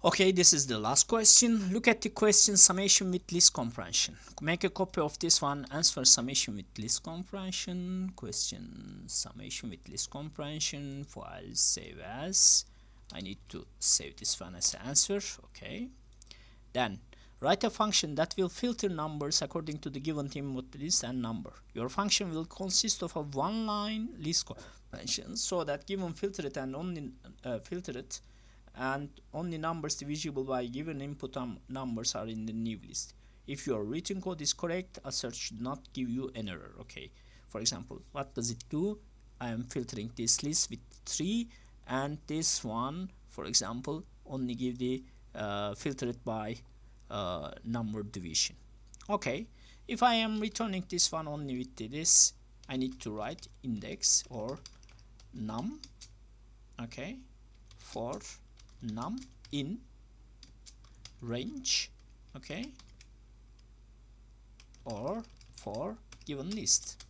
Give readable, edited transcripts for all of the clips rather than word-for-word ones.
Okay, this is the last question. Look at the question summation with least comprehension. Make a copy of this one. Answer summation with least comprehension. Question summation with least comprehension. File save as. I need to save this one as an answer. Okay. Then write a function that will filter numbers according to the given input list and number. Your function will consist of a one-line least comprehension so that given filter it and only filter it, and only numbers divisible by given input numbers are in the new list. If your written code is correct, a search should not give you an error. Okay, for example, what does it do? I am filtering this list with 3, and this one, for example, only give the filter it by number division. Okay, if I am returning this one only with this, I need to write index or num, okay, for num in range, okay, or for given list,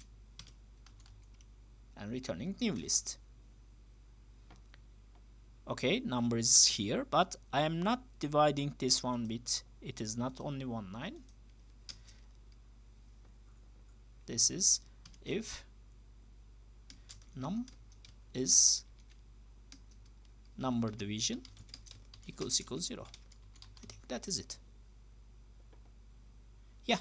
and returning new list. Okay, number is here, but I am not dividing this one bit. It is not only one line. This is if num is number division equals 0. I think that is it. Yeah,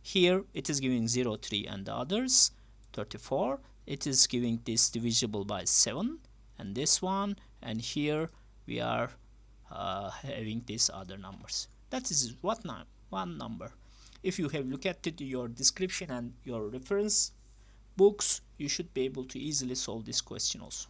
here it is giving 0, 3 and the others 34. It is giving this divisible by 7 and this one, and here we are having these other numbers. That is one number. If you have looked at your description and your reference books, you should be able to easily solve this question also.